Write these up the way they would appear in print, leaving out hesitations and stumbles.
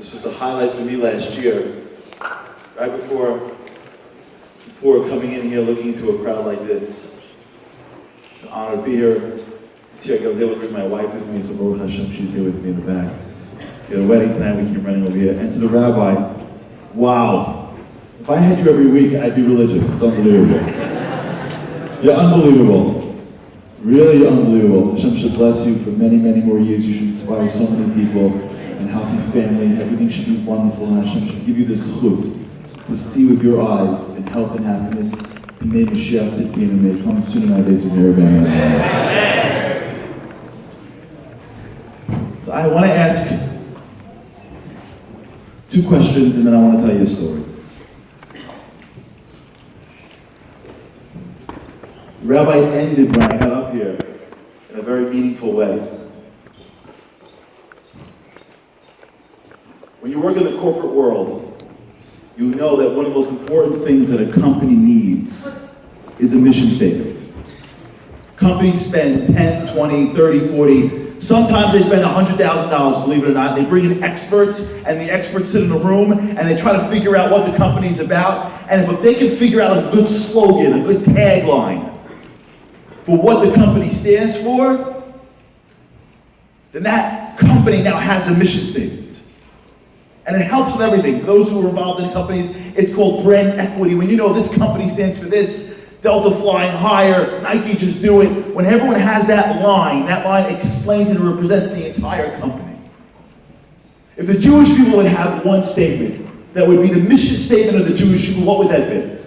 This was the highlight for me last year. Right before coming in here looking into a crowd like this. It's an honor to be here. This year I was able to bring my wife with me, so Baruch Hashem, she's here with me in the back. We had a wedding tonight, we came running over here. And to the rabbi, wow. If I had you every week, I'd be religious. It's unbelievable. You're unbelievable. Really unbelievable. Hashem should bless you for many, many more years. You should inspire so many people and healthy family. Everything should be wonderful, and Hashem should give you this zechut to see with your eyes in health and happiness. And may Mashiach Tzidki and may come soon nowadays with your Amen. So I want to ask two questions, and then I want to tell you a story. The rabbi ended when I got up here in a very meaningful way. When you work in the corporate world, you know that one of the most important things that a company needs is a mission statement. Companies spend 10, 20, 30, 40, sometimes they spend $100,000, believe it or not. They bring in experts, and the experts sit in a room, and they try to figure out what the company's about. And if they can figure out a good slogan, a good tagline for what the company stands for, then that company now has a mission statement. And it helps with everything. For those who are involved in companies, it's called brand equity. When you know this company stands for this, Delta flying higher, Nike just do it. When everyone has that line explains and represents the entire company. If the Jewish people would have one statement, that would be the mission statement of the Jewish people, what would that be?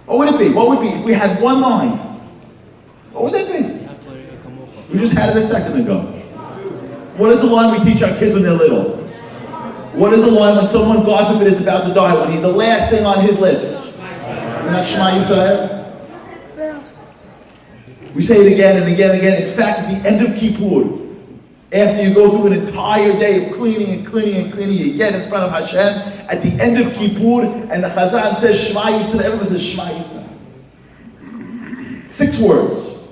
What would it be? What would be if we had one line? What would that be? We just had it a second ago. What is the line we teach our kids when they're little? What is the line when someone, God forbid, is about to die? When he's the last thing on his lips? Isn't that Shema Yisrael? We say it again and again and again. In fact, at the end of Kippur, after you go through an entire day of cleaning and cleaning and cleaning, you get in front of Hashem. At the end of Kippur, and the Chazan says Shema Yisrael, everyone says Shema Yisrael. 6 words.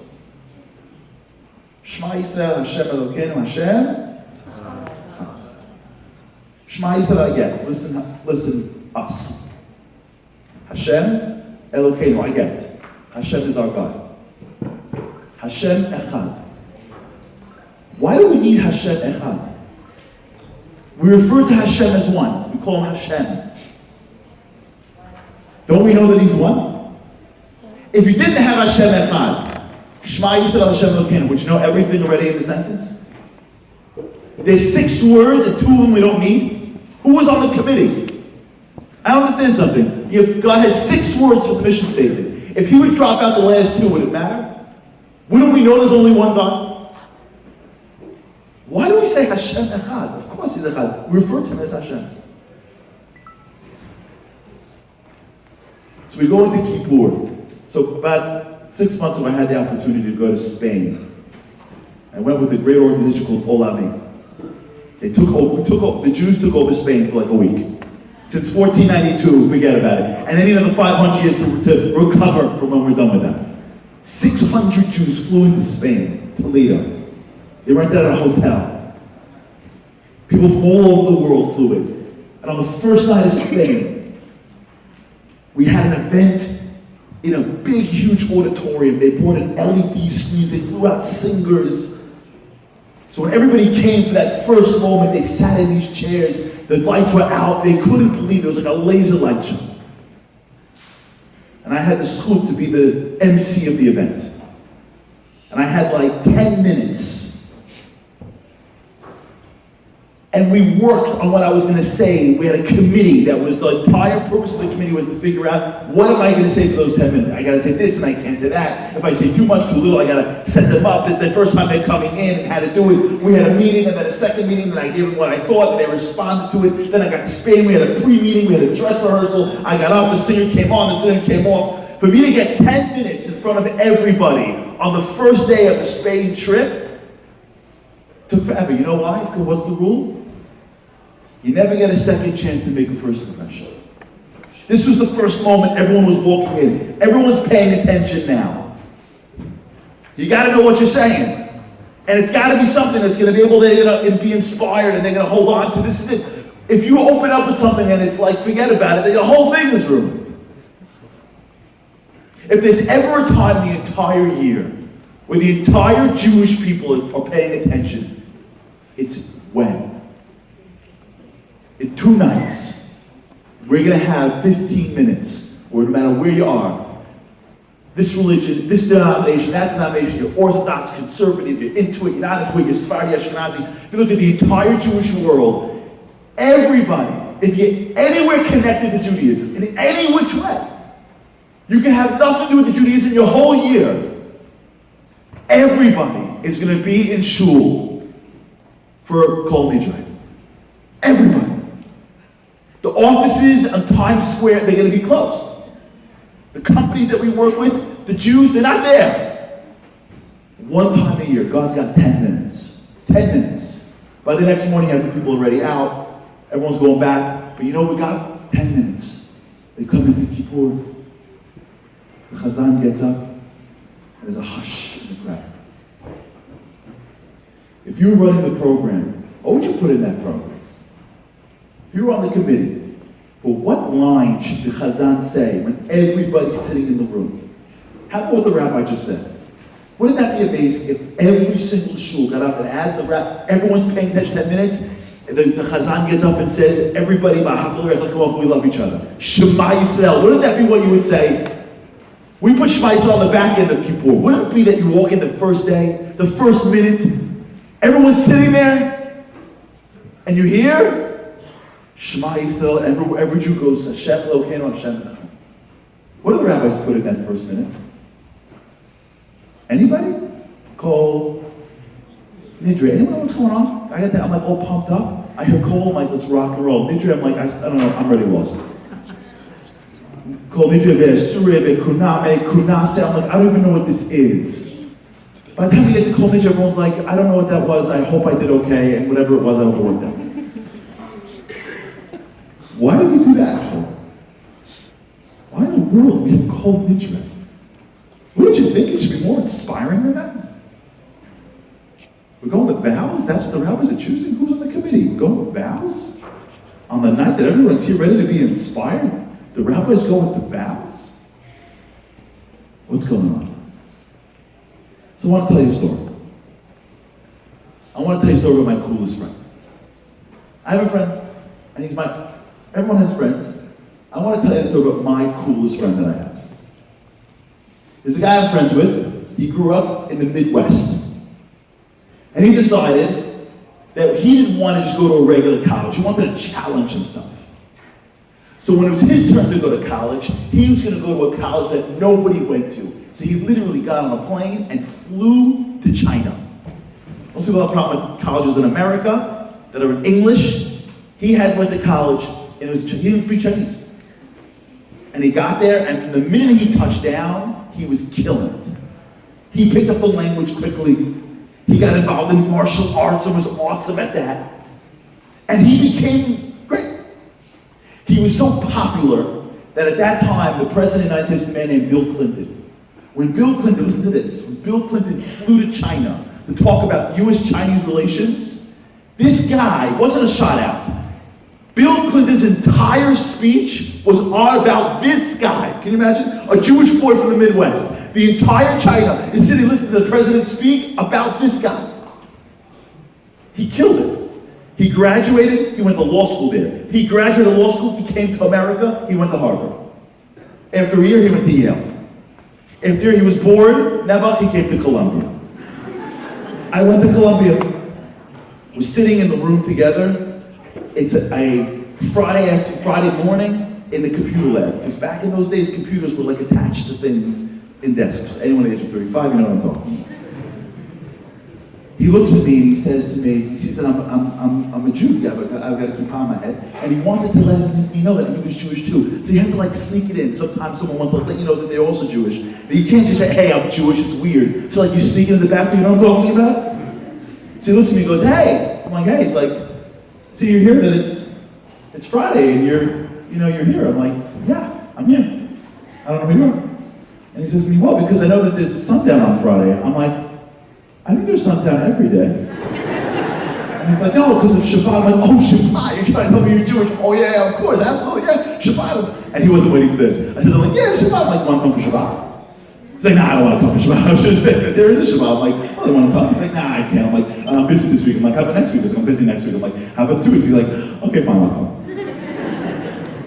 Shema Yisrael, Hashem Elokeinu, Hashem. Shema Yisrael, I get. Listen, us. Hashem Elokeinu, I get. Hashem is our God. Hashem Echad. Why do we need Hashem Echad? We refer to Hashem as one. We call him Hashem. Don't we know that he's one? If you didn't have Hashem Echad, Shema Yisrael Hashem Elokeinu, would you know everything already in the sentence? There's 6 words, and 2 of them we don't need. Who was on the committee? I don't understand something. God has 6 words for the mission statement. If he would drop out the last 2, would it matter? Wouldn't we know there's only one God? Why do we say Hashem Echad? Of course he's Echad. We refer to him as Hashem. So we go into Kippur. So about 6 months ago, I had the opportunity to go to Spain. I went with a great organization called Olami. The Jews took over Spain for like a week. Since 1492, forget about it. And then another 500 years to recover from when we're done with that. 600 Jews flew into Spain, Toledo. They rented out a hotel. People from all over the world flew in. And on the first night of Spain, we had an event in a big, huge auditorium. They brought in LED screens. They threw out singers. So when everybody came for that first moment, they sat in these chairs. The lights were out. They couldn't believe it. It was like a laser light show. And I had the scoop to be the MC of the event. And I had like 10 minutes. And we worked on what I was going to say. We had a committee that was, the entire purpose of the committee was to figure out, what am I going to say for those 10 minutes? I got to say this and I can't say that. If I say too much, too little, I got to set them up. It's the first time they're coming in and how to do it. We had a meeting and then a second meeting, and I gave them what I thought, and they responded to it. Then I got to Spain. We had a pre-meeting. We had a dress rehearsal. I got up. The singer came on. The singer came off. For me to get 10 minutes in front of everybody on the first day of the Spain trip took forever. You know why? Because what's the rule? You never get a second chance to make a first impression. This was the first moment everyone was walking in. Everyone's paying attention now. You got to know what you're saying. And it's got to be something that's going to be able to be inspired, and they're going to hold on to. This is it. If you open up with something and it's like, forget about it, the whole thing is ruined. If there's ever a time the entire year where the entire Jewish people are paying attention, it's when. In 2 nights, we're going to have 15 minutes, or no matter where you are, this religion, this denomination, that denomination, you're Orthodox, conservative, you're into it, you're not into it, you're Sephardi, Ashkenazi. If you look at the entire Jewish world, everybody, if you're anywhere connected to Judaism, in any which way, you can have nothing to do with the Judaism your whole year. Everybody is going to be in shul for Kol Nidre. Everybody. The offices on Times Square, they're going to be closed. The companies that we work with, the Jews, they're not there. One time a year, God's got 10 minutes. 10 minutes. By the next morning, every people are already out. Everyone's going back. But you know what we got? 10 minutes. They come into Kippur. The Chazan gets up, and there's a hush in the crowd. If you were running the program, what would you put in that program? If you were on the committee, for what line should the Chazan say when everybody's sitting in the room? How about what the rabbi just said? Wouldn't that be amazing if every single shul got up and as the rabbi, everyone's paying attention 10 minutes, and the Chazan gets up and says, everybody, we love each other. Shema Yisrael. Wouldn't that be what you would say? We put Shema Yisrael on the back end of Kippur. Wouldn't it be that you walk in the first day, the first minute, everyone's sitting there, and you hear Shema Yisrael, every Jew goes, Hashem Elokeinu Hashem Echad. What do the rabbis put in that first minute? Anybody? Kol Nidre. Anyone know what's going on? I got that. I'm like all pumped up. I hear Kol. I'm like, let's rock and roll. Nidre. I'm like, I don't know. I'm already lost. Kol Nidre ve'Sureh ve'Kuname Kunase. I'm like, I don't even know what this is. By the time we get to Kol Nidre, everyone's like, I don't know what that was. I hope I did okay, and whatever it was, I hope it worked out. Why do we do that? Why in the world do we have Kol Nidre? Wouldn't you think it should be more inspiring than that? We're going with vows? That's what the rabbis are choosing? Who's on the committee? We're going with vows? On the night that everyone's here ready to be inspired, the rabbis go with the vows? What's going on? So I want to tell you a story. I want to tell you a story about my coolest friend. I have a friend, and everyone has friends. I want to tell you a story about my coolest friend that I have. There's a guy I'm friends with. He grew up in the Midwest. And he decided that he didn't want to just go to a regular college. He wanted to challenge himself. So when it was his turn to go to college, he was going to go to a college that nobody went to. So he literally got on a plane and flew to China. Most people have a problem with colleges in America that are in English. He went to college, and he didn't speak Chinese. And he got there, and from the minute he touched down, he was killing it. He picked up the language quickly. He got involved in martial arts and was awesome at that. And he became great. He was so popular that at that time, the president of the United States was a man named Bill Clinton. When Bill Clinton, listen to this, when Bill Clinton flew to China to talk about U.S.-Chinese relations, this guy wasn't a shot out. Bill Clinton's entire speech was all about this guy. Can you imagine? A Jewish boy from the Midwest. The entire China is sitting listening to the president speak about this guy. He killed it. He graduated, he went to law school there. He graduated law school, he came to America, he went to Harvard. After a year, he went to Yale. After a year, he was bored, never, he came to Columbia. I went to Columbia. We're sitting in the room together. It's a Friday morning in the computer lab. Because back in those days, computers were like attached to things in desks. Anyone at the age of 35, you know what I'm talking about. He looks at me and he says to me, he said, I'm a Jew, I've got a kippah on my head. And he wanted to let me know that he was Jewish too. So you have to like sneak it in. Sometimes someone wants to let you know that they're also Jewish. You can't just say, hey, I'm Jewish, it's weird. So like you sneak it in the back, you know what I'm talking about? So he looks at me and goes, hey. I'm like, hey. He's like, see, you're here, that it's Friday and you're here. I'm like, yeah, I'm here. I don't know who you are. And he says to me, well, because I know that there's a sundown on Friday. I'm like, I think there's sundown every day. And he's like, no, because of Shabbat. I'm like, oh, Shabbat, you're trying to tell me you're Jewish? Oh yeah, of course, absolutely, yeah, Shabbat. And he wasn't waiting for this. I said, I'm like, yeah, Shabbat. I'm like, want to come for Shabbat? He's like, nah, I don't want to come for Shabbat. I was just saying that there is a Shabbat. I'm like, oh, they want to come? He's like, nah, I can't. I'm like, I'm busy this week. I'm like, how about next week? He's like, I'm busy next week. I'm like, how about 2 weeks? He's like, okay, fine, I'll come.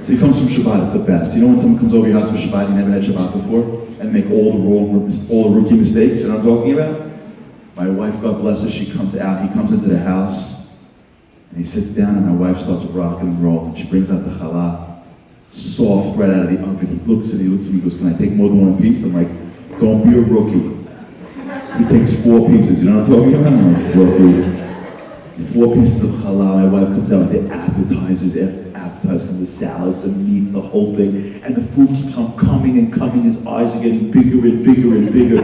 So he comes from Shabbat, it's the best. You know when someone comes over your house for Shabbat, you never had Shabbat before, and make all the rookie mistakes, you know what I'm talking about? My wife, God bless her, she comes out, he comes into the house, and he sits down, and my wife starts rocking and rolling, and she brings out the challah, soft, right out of the oven. He looks at me, he goes, can I take more than 1 piece? I'm like, don't be a rookie. He takes 4 pieces, you know what I'm talking about? I'm like, rookie. 4 pieces of challah, my wife comes out with the appetizers, appetizers, the salads, the meat, the whole thing, and the food keeps on coming and coming, his eyes are getting bigger and bigger and bigger.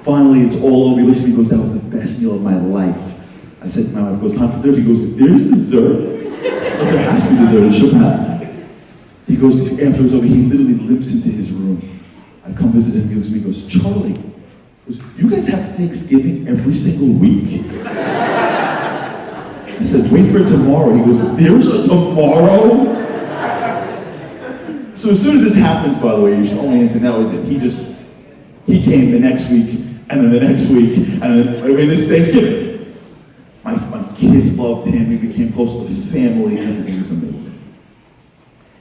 Finally, it's all over. He looks at me and goes, that was the best meal of my life. I said to my wife, goes, time for dessert? He goes, there's dessert? Well, there has to be dessert, it's Shabbat. He goes, after it's over, he literally limps into his room. I come visit him, he looks at me and goes, Charlie, goes, you guys have Thanksgiving every single week? I said, wait for tomorrow. He goes, there's a tomorrow? So as soon as this happens, by the way, you should only answer, that was it. He came the next week, and then the next week, and then this Thanksgiving. My kids loved him, he became close to the family, and everything was amazing.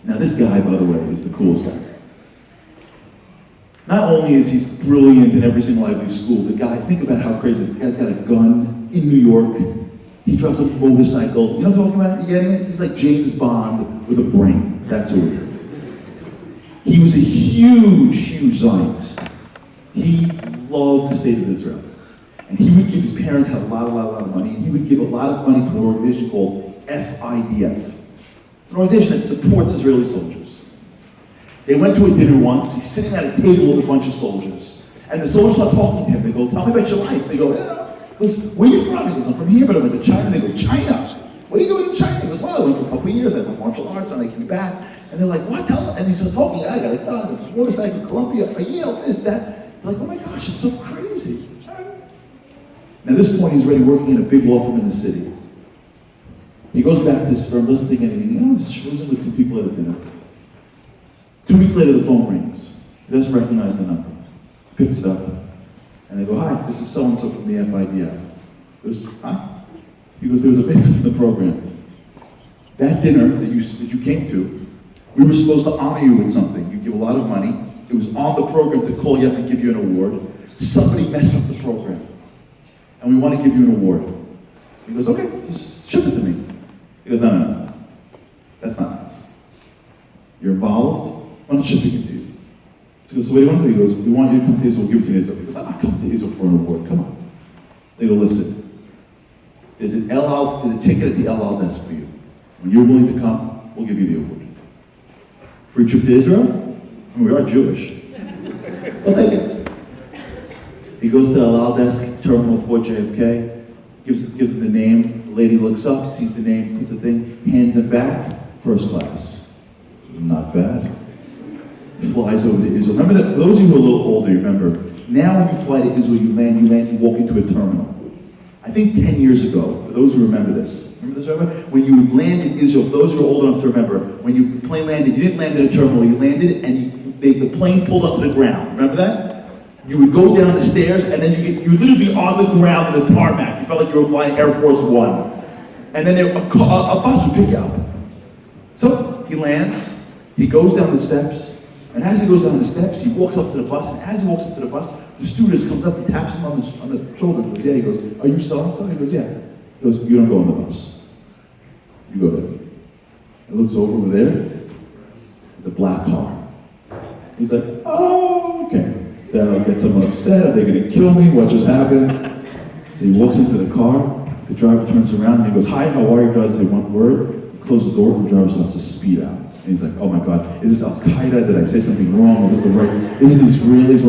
Now this guy, by the way, is the coolest guy. Not only is he brilliant in every single Ivy League school, the guy, think about how crazy this guy's got a gun in New York. He drives a motorcycle. You know what I'm talking about? You getting it? He's like James Bond with a brain. That's who he is. He was a huge, huge Zionist. He loved the state of Israel. And he would give, his parents had a lot of money, and he would give a lot of money to an organization called FIDF. It's an organization that supports Israeli soldiers. They went to a dinner once, he's sitting at a table with a bunch of soldiers. And the soldiers start talking to him. They go, tell me about your life. They go, yeah. He goes, where are you from? He goes, I'm from here, but I went to China. They go, China? What are you doing in China? He goes, well, I went for a couple of years. I went martial arts, and I came back. And they're like, what? Tell them. And he's talking, I got a gun, a motorcycle, Columbia, a Yale, this, that. They're like, oh my gosh, it's so crazy. Now at this point, he's already working in a big law firm in the city. He goes back to his firm, doesn't think anything. You know, he's schmoozing with 2 people at a dinner. 2 weeks later, the phone rings. He doesn't recognize the number. Picks it up. And they go, hi, this is so-and-so from the FIDF. He goes, huh? He goes, there was a vacancy in the program. That dinner that you came to, we were supposed to honor you with something. You give a lot of money. It was on the program to call you up and give you an award. Somebody messed up the program. And we want to give you an award. He goes, okay, just ship it to me. He goes, no. That's not nice. You're involved, I'm not shipping it to you. He goes, so what do you want to do? He goes, we want you to come to Israel, give it to Israel. He goes, I'm not coming to Israel for an award, come on. They go, listen, there's a ticket at the El Al desk for you. When you're willing to come, we'll give you the award. Free trip to Israel? I mean, we are Jewish. We'll take it. He goes to the El Al desk, Terminal 4 JFK, gives him the name. The lady looks up, sees the name, puts the thing, hands it back, first class. Not bad. Flies over to Israel. Remember that, those of you who are a little older, you remember, now when you fly to Israel, you walk into a terminal. I think 10 years ago, for those who remember this, when you would land in Israel, for those who are old enough to remember, when your plane landed, you didn't land in a terminal, you landed and the plane pulled up to the ground. Remember that? You would go down the stairs and then you would literally be on the ground in the tarmac. You felt like you were flying Air Force One. And then a bus would pick you up. So he lands, he goes down the steps, and as he goes down the steps, he walks up to the bus, and as he walks up to the bus, the stewardess comes up and taps him on the shoulder. He goes, yeah. He goes, are you so-and-so? He goes, yeah. He goes, you don't go on the bus. You go there. He looks over there. It's a black car. He's like, oh, okay. That'll get someone upset. Are they going to kill me? What just happened? So he walks into the car. The driver turns around and he goes, hi, how are you? Does say one word. He closes the door. The driver starts to speed out. And he's like, oh my God, is this Al Qaeda? Did I say something wrong? Is this the right? Is this Israelis?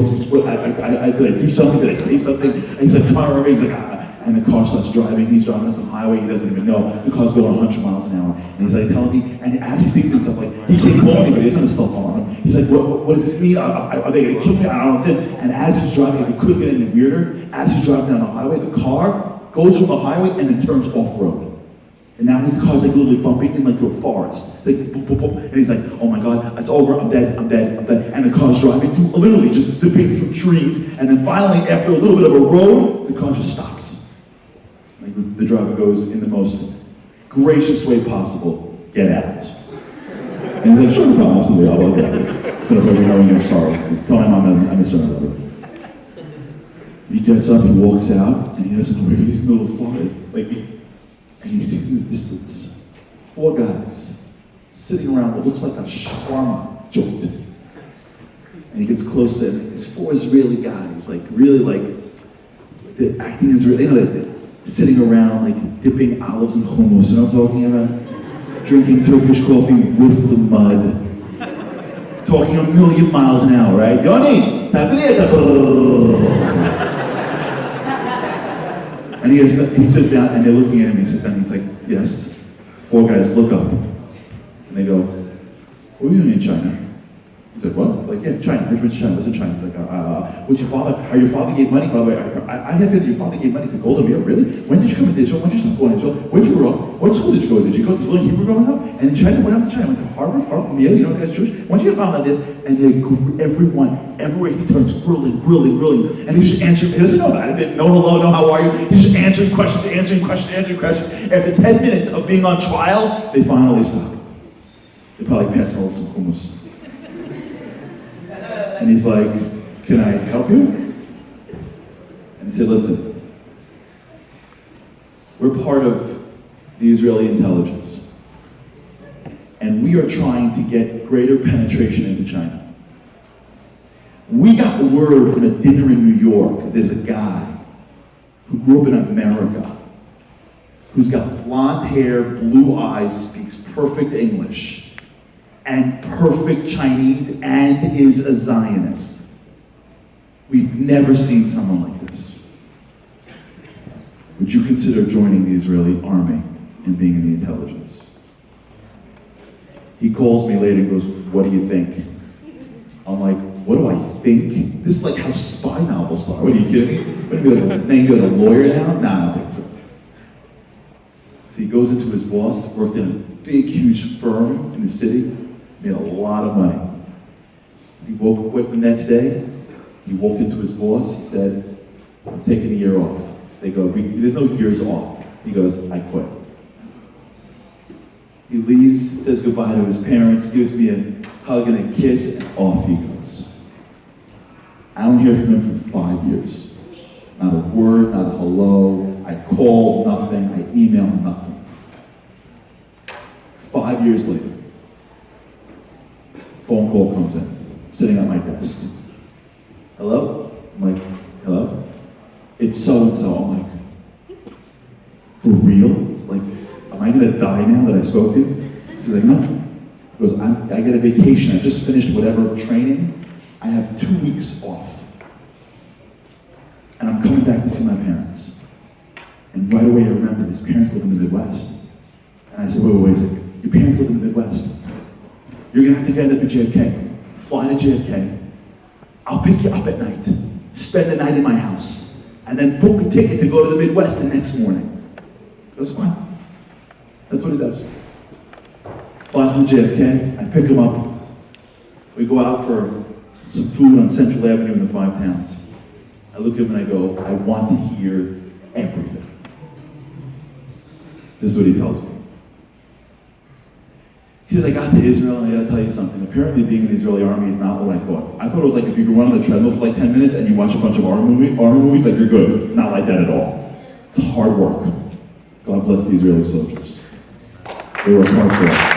Did I do something? Did I say something? And he's like trying to remember. He's like, and the car starts driving. He's driving on some highway he doesn't even know. The car's going 100 miles an hour. And he's like telling me, and as he's thinking to himself, like, he can't call anybody, he doesn't have a cell phone on him. He's like, what does this mean? Are they going to kill me? I don't know. And as he's driving, it couldn't get any weirder. As he's driving down the highway, the car goes from the highway and then turns off-road. And now his car's like literally bumping in like through a forest. It's like boop, boop, boop. And he's like, oh my God, it's over, I'm dead. And the car's driving through, literally just zipping through trees. And then finally, after a little bit of a road, the car just stops. Like the driver goes in the most gracious way possible, get out. And he's like, sure, no problem, absolutely, I'll get out. It's been a pleasure knowing you, I'm sorry. Tell my mom I miss her, I love her. He gets up, he walks out, and he doesn't know where he is in the middle of the forest. And he sees in the distance 4 guys sitting around what looks like a shawarma joint. And he gets closer, and these 4 Israeli guys, like really like, they're acting Israeli, you know, they're sitting around like dipping olives in hummus, you know what I'm talking about? Drinking Turkish coffee with the mud. Talking 1,000,000 miles an hour, right? Yoni! And he sits down, and they're looking at him, he sits down, and he's like, yes. 4 guys look up, and they go, what are you doing in China? He's like, what? Like, yeah, China. Which China? What's in China? He's like, what's your father? Your father gave money, by the way. I have heard that your father gave money to Golda Meir. Really? When did you come to Israel? When did you start going to Israel? Where did you grow up? What school did you go to? Did you go to learn Hebrew growing up? And in China, what happened to China? Went to Harvard, Yale, you know, that's Jewish. When did you get found like this? And everyone, everywhere he turns, grilling. And he just answering, he doesn't know about it. No hello, no how are you? He's just answering questions. After 10 minutes of being on trial, they finally stop. They probably pass out some hummus. And he's like, can I help you? And he said, listen, we're part of the Israeli intelligence. And we are trying to get greater penetration into China. We got word from a dinner in New York, there's a guy who grew up in America, who's got blonde hair, blue eyes, speaks perfect English, and perfect Chinese, and is a Zionist. We've never seen someone like this. Would you consider joining the Israeli army and being in the intelligence? He calls me later and goes, what do you think? I'm like, what do I think? This is like how spy novels start. What, are you kidding me? What, now you're a lawyer now? Nah, I don't think so. So he goes into his boss, worked in a big, huge firm in the city, made a lot of money. He woke up the next day, he walked into his boss, he said, I'm taking a year off. They go, there's no years off. He goes, I quit. He leaves, says goodbye to his parents, gives me a hug and a kiss, and off he goes. I don't hear from him for 5 years. Not a word, not a hello. I call, nothing. I email, nothing. 5 years later, phone call comes in, sitting at my desk. Hello? I'm like, hello? It's so-and-so. I'm like, for real? Like, am I gonna die now that I spoke to you? She's like, no. He goes, I get a vacation. I just finished whatever training. I have 2 weeks off. And I'm coming back to see my parents. And right away I remembered his parents live in the Midwest. And I said, wait a second. Your parents live in the Midwest. You're gonna have to get up to JFK. Fly to JFK. I'll pick you up at night. Spend the night in my house. And then book a ticket to go to the Midwest the next morning. That's fine. That's what he does. Flies to JFK. I pick him up. We go out for some food on Central Avenue in the 5 Towns. I look at him and I go, I want to hear everything. This is what he tells me. He says, I got to Israel and I gotta tell you something. Apparently being in the Israeli army is not what I thought. I thought it was like if you could run on the treadmill for like 10 minutes and you watch a bunch of army movies, like you're good. Not like that at all. It's hard work. God bless the Israeli soldiers. They work hard for us.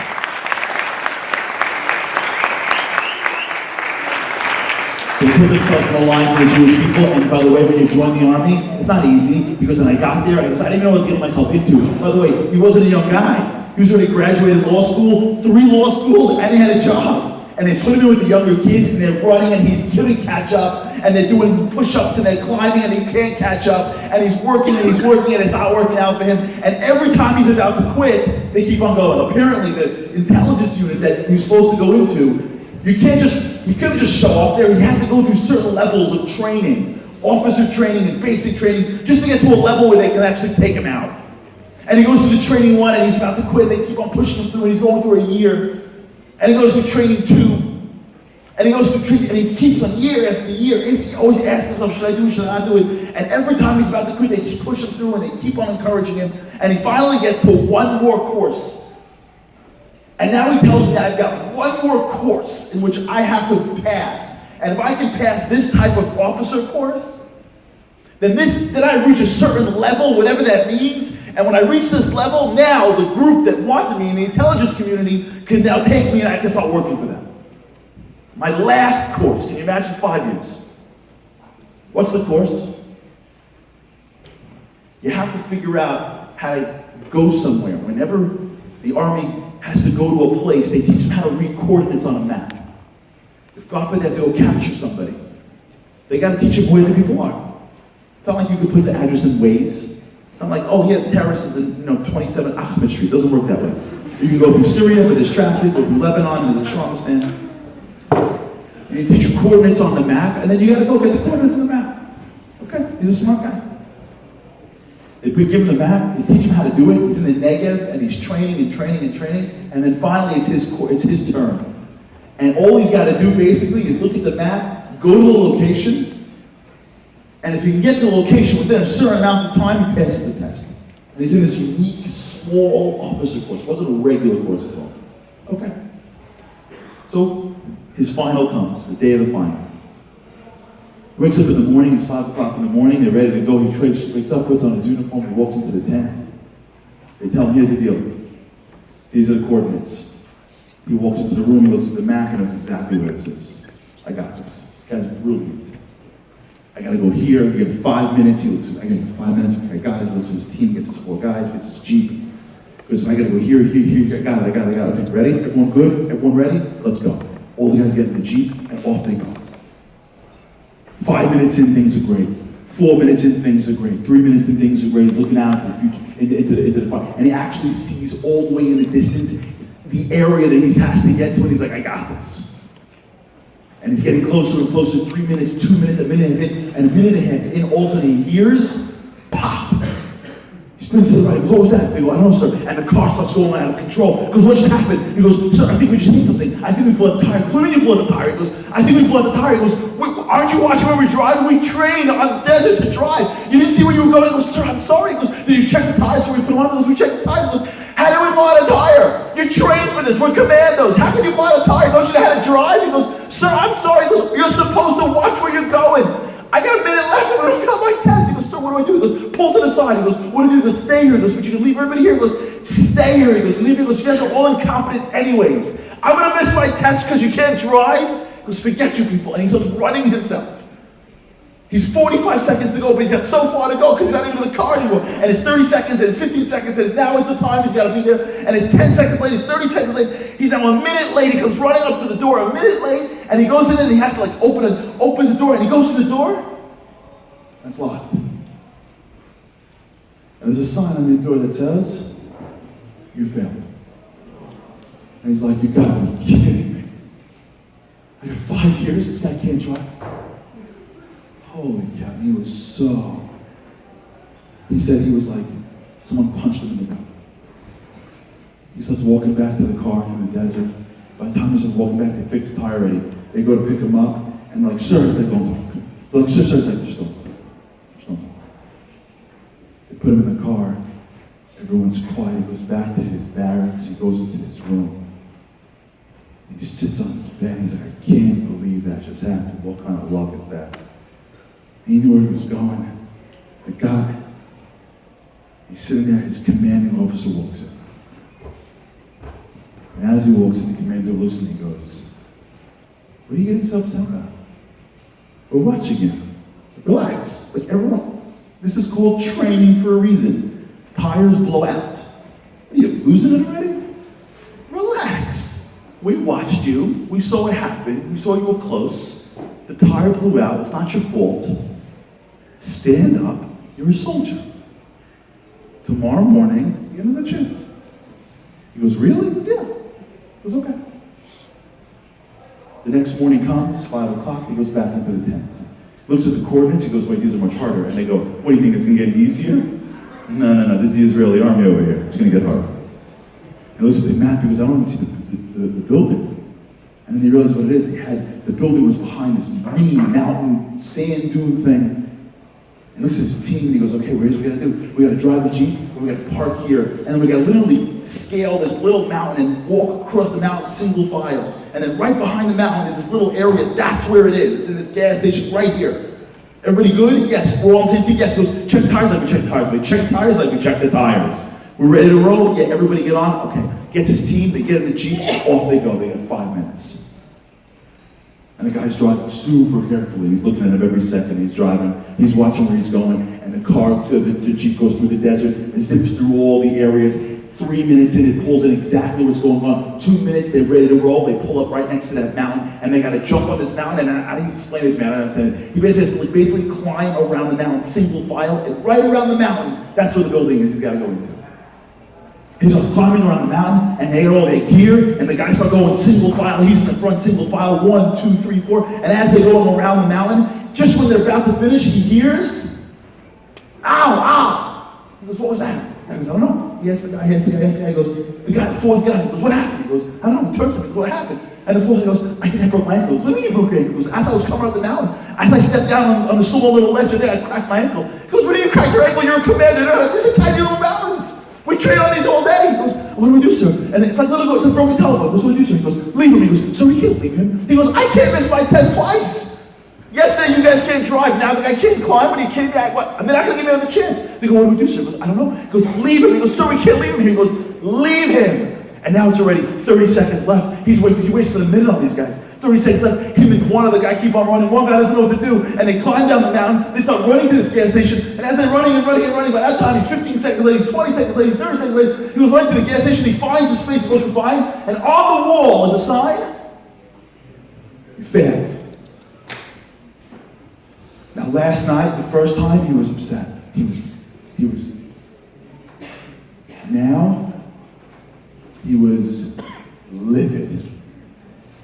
They put themselves on the line for the Jewish people, and by the way, when you join the army, it's not easy, because when I got there, I didn't know what I was getting myself into. By the way, he wasn't a young guy. He was already graduated law school, 3 law schools, and he had a job. And they put him in with the younger kids, and they're running, and he's killing catch up, and they're doing push-ups and they're climbing and he can't catch up, and he's working and it's not working out for him, and every time he's about to quit, they keep on going. Apparently the intelligence unit that he's supposed to go into, he couldn't just show up there, he had to go through certain levels of training, officer training and basic training, just to get to a level where they can actually take him out. And he goes through the training 1 and he's about to quit, and they keep on pushing him through, and he's going through a year. And he goes through training 2. And he goes through training, and he keeps on year after year. He always asks himself, should I do it, should I not do it? And every time he's about to quit, they just push him through and they keep on encouraging him. And he finally gets to one more course. And now he tells me I've got one more course in which I have to pass. And if I can pass this type of officer course, then I reach a certain level, whatever that means. And when I reach this level, now the group that wanted me in the intelligence community can now take me and I can start working for them. My last course, can you imagine 5 years? What's the course? You have to figure out how to go somewhere. Whenever the Army has to go to a place, they teach them how to read coordinates on a map. If God forbid they have to go capture somebody, they got to teach them where the people are. It's not like you could put the address in Waze. It's not like, oh yeah, the terrorist is in 27 Ahmed Street. It doesn't work that way. You can go through Syria where there's traffic, go from Lebanon to the Shamistan. You teach your coordinates on the map, and then you got to go get the coordinates on the map. Okay, he's a smart guy. They give him the map, they teach him how to do it. He's in the Negev, and he's training and training and training, and then finally it's his turn. And all he's got to do basically is look at the map, go to the location, and if he can get to the location within a certain amount of time, he passes the test. And he's in this unique, small officer course. It wasn't a regular course at all. Okay. So his final comes, the day of the final. He wakes up in the morning, it's 5 o'clock in the morning, they're ready to go. He wakes up, puts on his uniform, he walks into the tent. They tell him, here's the deal. These are the coordinates. He walks into the room, he looks at the map, and knows exactly where it says. I got this. This guy's brilliant. I gotta go here, you get 5 minutes, he looks at, I got 5 minutes, I got it, he looks at his team, gets his 4 guys, gets his Jeep. Because I gotta go here, I got it. Okay, ready? Everyone good? Everyone ready? Let's go. All the guys get in the Jeep, and off they go. 5 minutes in, things are great. 4 minutes in, things are great. 3 minutes in, things are great. Looking out into the future, into the fire. And he actually sees all the way in the distance the area that he has to get to, and he's like, I got this. And he's getting closer and closer, 3 minutes, 2 minutes, a minute and a minute and a half in, all of a sudden he hears, pop. He spins to the right, he goes, what was that? They go, I don't know, sir. And the car starts going out of control. He goes, what just happened? He goes, sir, I think we just need something. I think we blew out the tire. He goes, what do you mean you blew out the tire? He goes, I think we blew out the tire. He goes, wait, aren't you watching where we're driving? We trained on the desert to drive. You didn't see where you were going? He goes, sir, I'm sorry. He goes, did you check the tires before we put them on? He goes, we checked the tires. He goes, how do we blow out a tire? You're trained for this. We're commandos. How can you blow out a tire? Don't you know how to drive? He goes, sir, I'm sorry. He goes, you're supposed to watch where you're going. I got a minute left. I'm going to fail my test. He goes, sir, what do I do? He goes, pull to the side. He goes, what do you do? He goes, stay here. He goes, but you can leave everybody here. He goes, stay here. He goes, leave here. He goes, you guys are all incompetent anyways. I'm going to miss my test because you can't drive. He goes, forget you people. And he starts running himself. He's 45 seconds to go, but he's got so far to go because he's not even in the car anymore. And it's 30 seconds, and it's 15 seconds, and now is the time he's got to be there. And it's 10 seconds late, it's 30 seconds late. He's now a minute late. He comes running up to the door a minute late, and he goes in and he has to opens the door, and he goes to the door, and it's locked. And there's a sign on the door that says, you failed. And he's like, you gotta be kidding me. I got 5 years, this guy can't drive. Holy cow, he was so... He said he was like, someone punched him in the gut. He starts walking back to the car through the desert. By the time he's walking back, they fix the tire already. They go to pick him up, and like, sir, it's like, don't. They're like, sir, it's like, just don't. They put him in the car. Everyone's quiet. He goes back to his barracks. He goes into his room. He sits on his bed. He's like, I can't believe that just happened. What kind of luck is that? He knew where he was going. The guy, he's sitting there, his commanding officer walks in. And as he walks in, the commander looks and he goes, what are you getting so upset about? We're watching you. Relax. Like everyone, this is called training for a reason. Tires blow out. Are you losing it already? Relax. We watched you. We saw what happened. We saw you were close. The tire blew out. It's not your fault. Stand up. You're a soldier. Tomorrow morning, you get another chance. He goes, really? He goes, yeah. He goes, okay. The next morning comes, 5 o'clock, he goes back into the tent. Looks at the coordinates, he goes, wait, these are much harder. And they go, what do you think, it's going to get easier? No, this is the Israeli army over here. It's going to get harder. He looks at the map, he goes, I don't even see the building. And then he realized what it is. The building was behind this mini mountain sand dune thing. And he looks at his team and he goes, okay, here's what we gotta do. We gotta drive the Jeep, and we gotta park here, and then we gotta literally scale this little mountain and walk across the mountain single file. And then right behind the mountain is this little area, that's where it is. It's in this gas station right here. Everybody good? Yes. We're all on the same team? Yes. He goes, check tires like we check tires. We check tires like we check the tires. We're ready to roll? Yeah, everybody get on? Okay. Gets his team, they get in the Jeep, off they go. They got 5 minutes. And the guy's driving super carefully. He's looking at him every second. He's driving. He's watching where he's going. And the Jeep goes through the desert. It zips through all the areas. 3 minutes in, it pulls in exactly what's going on. 2 minutes, they're ready to roll. They pull up right next to that mountain. And they got to jump on this mountain. And I didn't explain this, man. I don't understand it. He basically climb around the mountain, single file. And right around the mountain, that's where the building is he's got to go into. He's climbing around the mountain, and they get all their gear, and the guys start going single file. He's in the front, single file, 1, 2, 3, 4. And as they go around the mountain, just when they're about to finish, he hears, ow, ow. He goes, what was that? The guy goes, I don't know. He asks the guy, he goes, the fourth guy, he goes, what happened? He goes, I don't know. He turns to me, what happened? And the fourth guy goes, I think I broke my ankle. He goes, what do you mean you broke your ankle? He goes, as I was coming up the mountain, as I stepped down on the small little ledge there, I cracked my ankle. He goes, what do you mean you cracked your ankle? You're a commander. No, these are tiny little mountains. We train on these all day. He goes, what do we do, sir? And it's like it's a broken telephone. He goes, what do we do, sir? He goes, leave him. He goes, so we can't leave him. He goes, I can't miss my test twice. Yesterday you guys can't drive. Now the guy can't climb. What are you kidding me? What? I'm not going to give you another chance. They go, what do we do, sir? He goes, I don't know. He goes, leave him. He goes, sir, we can't leave him here. He goes, leave him. And now it's already 30 seconds left. He wasted a minute on these guys. 30 seconds left. Him and one other guy keep on running. One guy doesn't know what to do. And they climb down the mountain. They start running to this gas station. And as they're running, by that time he's 15 seconds late, he's 20 seconds late, he's 30 seconds late. He goes right to the gas station. He finds the space he's supposed to find. And on the wall is a sign. He failed. Now last night, the first time, he was upset. He was. Now, he was livid.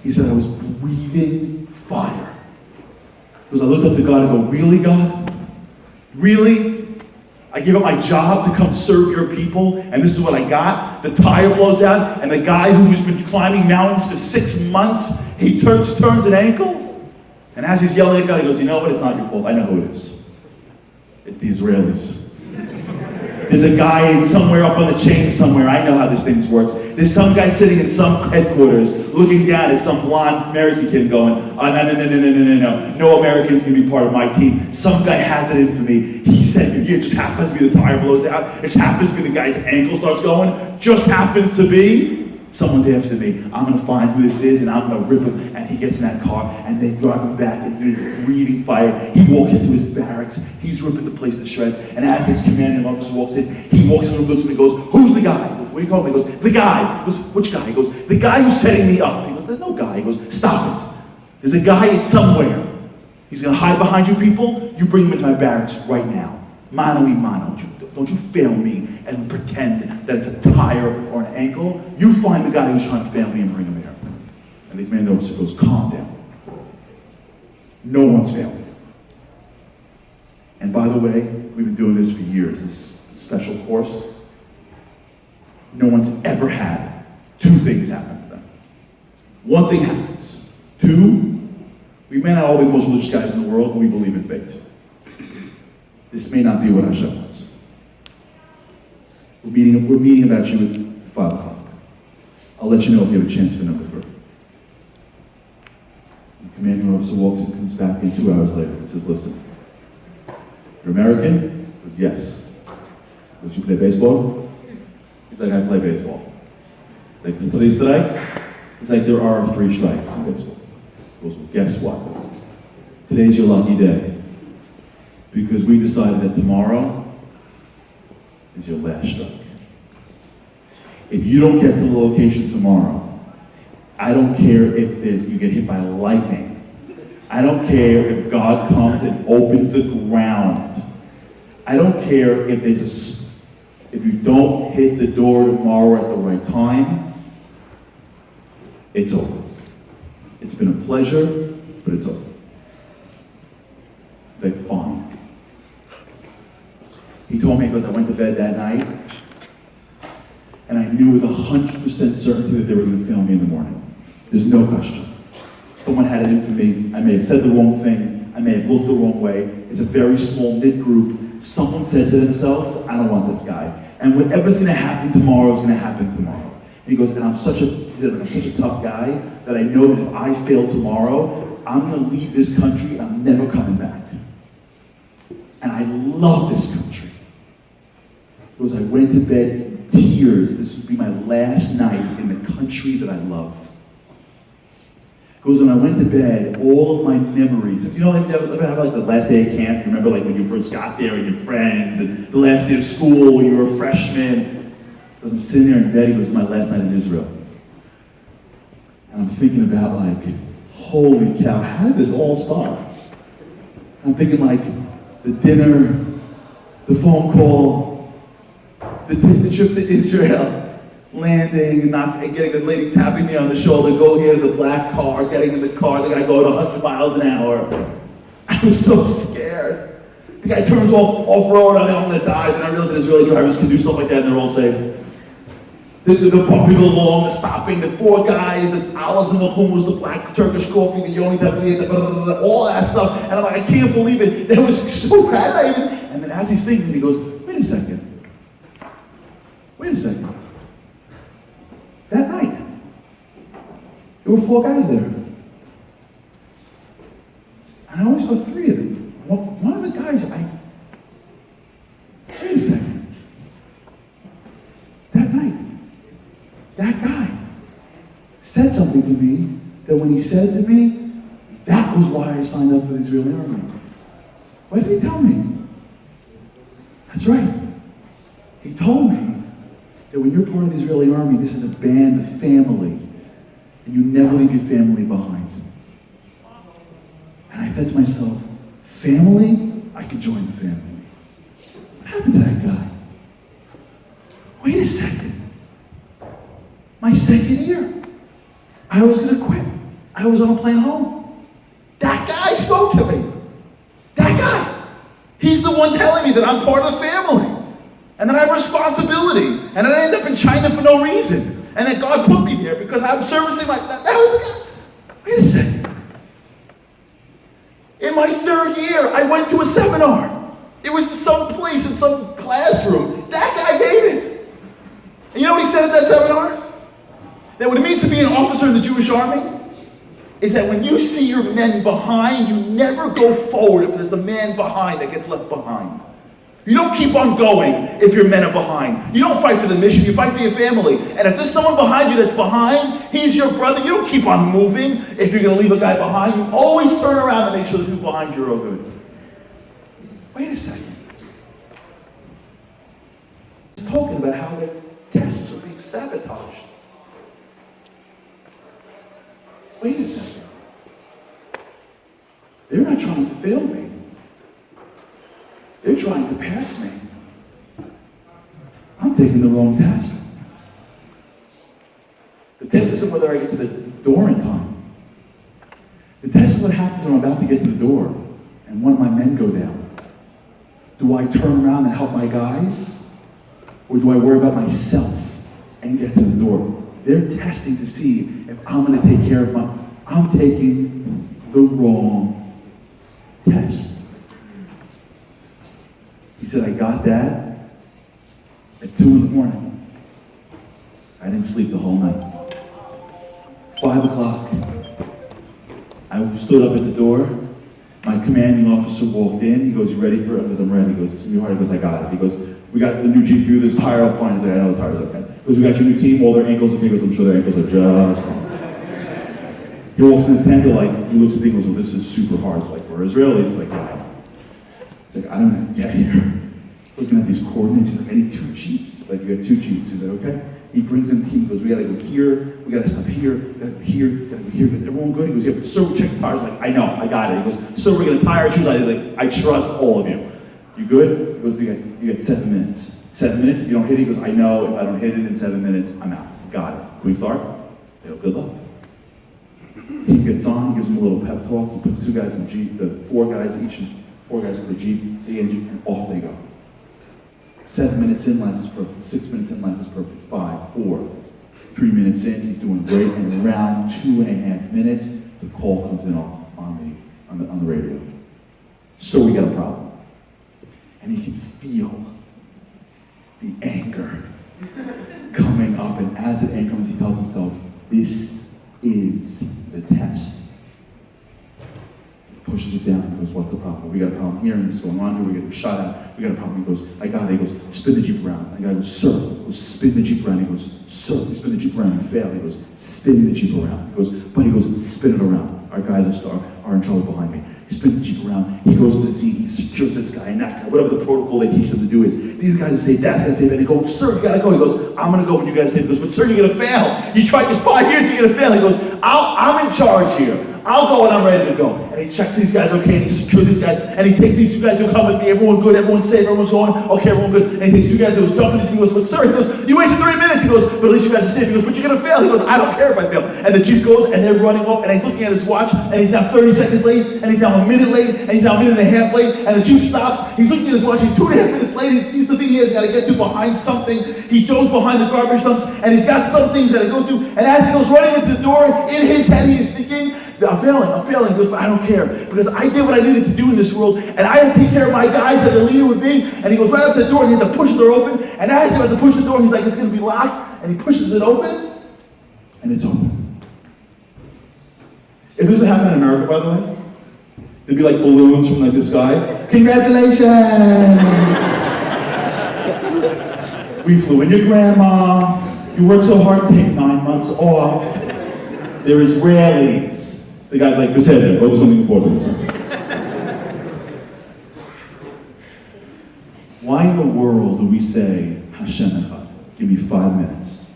He said, I was breathing fire. Because I looked up to God and go, really, God? Really? I gave up my job to come serve your people, and this is what I got? The tire blows out, and the guy who's been climbing mountains for 6 months, he turns an ankle? And as he's yelling at God, he goes, you know what? It's not your fault. I know who it is. It's the Israelis. There's a guy somewhere up on the chain somewhere. I know how this thing works. There's some guy sitting in some headquarters looking down at some blonde American kid going, no. No Americans can be part of my team. Some guy has it in for me. He said, it just happens to be the tire blows out. It just happens to be the guy's ankle starts going. Just happens to be. Someone's after me. I'm going to find who this is, and I'm going to rip him. And he gets in that car, and they drive him back, and he's breathing fire. He walks into his barracks. He's ripping the place to shreds. And as his commanding officer walks in, he walks in and looks at me and goes, who's the guy? He goes, what do you call him? He goes, the guy. He goes, which guy? He goes, the guy who's setting me up. He goes, there's no guy. He goes, stop it. There's a guy somewhere. He's going to hide behind you people. You bring him into my barracks right now. Mano y mano. Don't you fail me and pretend that it's a tire or an ankle. You find the guy who's trying to fail me and bring him here. And the commanding officer goes, calm down. No one's failing. And by the way, we've been doing this for years, this special course. No one's ever had 2 things happen to them. 1 thing happens. 2, we may not all be the most religious guys in the world, but we believe in fate. This may not be what Hashem wants. We're meeting about you at 5 o'clock. I'll let you know if you have a chance for number 3. The commanding officer walks and comes back in 2 hours later and says, listen, you're American? He goes, yes. He goes, you play baseball? He's like, I play baseball. He's like, 3 strikes? He's like, there are 3 strikes in baseball. He goes, well, guess what? Today's your lucky day. Because we decided that tomorrow is your last strike. If you don't get to the location tomorrow, I don't care if you get hit by lightning. I don't care if God comes and opens the ground. I don't care if if you don't hit the door tomorrow at the right time. It's over. It's been a pleasure, but it's over. It's like, fine. He told me, because I went to bed that night, and I knew with 100% certainty that they were going to film me in the morning. There's no question. Someone had it in for me. I may have said the wrong thing. I may have looked the wrong way. It's a very small knit group. Someone said to themselves, I don't want this guy. And whatever's going to happen tomorrow is going to happen tomorrow. And he goes, and I'm such a tough guy that I know that if I fail tomorrow, I'm going to leave this country and I'm never coming back. And I love this country. Because I went to bed in tears. This would be my last night in the country that I love. Because when I went to bed, all of my memories, you know, like, ever have like the last day of camp? You remember like when you first got there and your friends, and the last day of school when you were a freshman. Because I'm sitting there in bed, it was my last night in Israel. And I'm thinking about like, holy cow, how did this all start? I'm thinking like, the dinner, the phone call, the trip to Israel, landing, getting the lady tapping me on the shoulder, go here to the black car, getting in the car, the guy going 100 miles an hour. I was so scared. The guy turns off-road, I'm going to die, then I realized that Israeli drivers can do stuff like that and they're all safe. The pumping along, the stopping, the four guys, the olives and the hummus, the black Turkish coffee, the yoni tablet, all that stuff. And I'm like, I can't believe it. That was so crowded. And then as he's thinking, he goes, wait a second. That night, there were four guys there. And I only saw three of them. One of the guys, wait a second. That night, that guy said something to me that when he said to me, that was why I signed up for the Israeli army. What did he tell me? That's right. He told me that when you're part of the Israeli army, this is a band of family, and you never leave your family behind. And I said to myself, family? I could join the family. What happened to that guy? Wait a second. My second year, I was going to quit. I was on a plane home. That guy spoke to me. That guy. He's the one telling me that I'm part of the family. And that I have responsibility. And that I end up in China for no reason. And that God put me there because I'm servicing that was the guy. Wait a second. In my third year, I went to a seminar. It was in some place, in some classroom. That guy gave it. And you know what he said at that seminar? That what it means to be an officer in the Jewish army is that when you see your men behind, you never go forward if there's a man behind that gets left behind. You don't keep on going if your men are behind. You don't fight for the mission, you fight for your family. And if there's someone behind you that's behind, he's your brother, you don't keep on moving if you're going to leave a guy behind. You always turn around and make sure the people behind you are all good. Wait a second. He's talking about how their tests are being sabotaged. Wait a second. They're not trying to fail me. They're trying to pass me. I'm taking the wrong test. The test isn't whether I get to the door in time. The test is what happens when I'm about to get to the door and one of my men go down. Do I turn around and help my guys? Or do I worry about myself and get to the door? They're testing to see if I'm going to take care of I'm taking the wrong test. He said, I got that at 2 in the morning. I didn't sleep the whole night. 5 o'clock. I stood up at the door. My commanding officer walked in. He goes, you ready for it? I goes, I'm ready. He goes, it's going to be hard. He goes, I got it. He goes, we got the new Jeep view. This tire will fine. He's like, I know the tire's okay. He goes, we got your new team. All their ankles okay. He goes, I'm sure their ankles are just fine. He walks in the tent, he looks at me and goes, well, this is super hard. Like, we're Israelis. Like, yeah. He's like, I don't know, get here. Looking at these coordinates, he's like, I need 2 Jeeps. Like, you got 2 Jeeps. He's like, okay. He brings in the team. He goes, we got to go here. We got to stop here. We got to go here. We got to go here. He goes, everyone good? He goes, yeah, but sir, we checked the tires. Like, I know, I got it. He goes, sir, we're going to tie our shoes. I trust all of you. You good? He goes, you got 7 minutes. 7 minutes? If you don't hit it, he goes, I know. If I don't hit it in 7 minutes, I'm out. Got it. Can we start? They go, good luck. He gets on, he gives him a little pep talk. He puts 2 guys in the Jeep, the 4 guys each, 4 guys in the Jeep, the engine, and off they go. 7 minutes in, life is perfect. 6 minutes in, life is perfect. 5, 4, 3 minutes in, he's doing great. And around 2.5 minutes, the call comes in off on the radio. So we got a problem. And he can feel the anger coming up. And as the anger comes, he tells himself, this is the test. He pushes it down. He goes, what's the problem? We got a problem here, and this is going on here. We get shot at. We got a problem. He goes, I got it. He goes, spin the Jeep around. And the guy goes, sir. He goes, spin the Jeep around. He goes, sir. We spin the Jeep around. He failed. He goes, spin the Jeep around. He goes, but he goes, spin it around. Our guys are in trouble behind me. He spins the Jeep around. He goes to the seat. He secures this guy and that guy. Whatever the protocol they teach them to do is. These guys say, that's going to say that. He goes, sir, you got to go. He goes, I'm going to go when you guys say that. He goes, but sir, you're going to fail. You tried this 5 years, you're going to fail. He goes, I'm in charge here. I'll go when I'm ready to go. And he checks these guys, okay, and he secures these guys, and he takes these 2 guys who come with me, everyone good, everyone's safe, everyone's going, okay, everyone good. And he takes 2 guys who goes, jump in, he goes, but sir, he goes, you wasted 3 minutes. He goes, but at least you guys are safe. He goes, but you're gonna fail. He goes, I don't care if I fail. And the Jeep goes, and they're running off, and he's looking at his watch, and he's now 30 seconds late, and he's now a minute late, and he's now a minute and a half late, and the Jeep stops. He's looking at his watch, he's 2.5 minutes late, he sees the thing he has got to get to behind something. He goes behind the garbage dumps, and he's got some things that he go through, and as he goes running into the door, in his head he is thinking, I'm failing. He goes, but I don't care, because I did what I needed to do in this world, and I had to take care of my guys that the leader would be. And he goes right up to the door, and he had to push the door open, and as he had to push the door, he's like, it's going to be locked, and he pushes it open, and it's open. If this would happen in America, by the way, there'd be like balloons from like the sky. Congratulations! We flew in your grandma. You worked so hard to take 9 months off. They're Israelis. The guy's like, Beseder, go do something important. Why in the world do we say, Hashem Echad? Give me 5 minutes.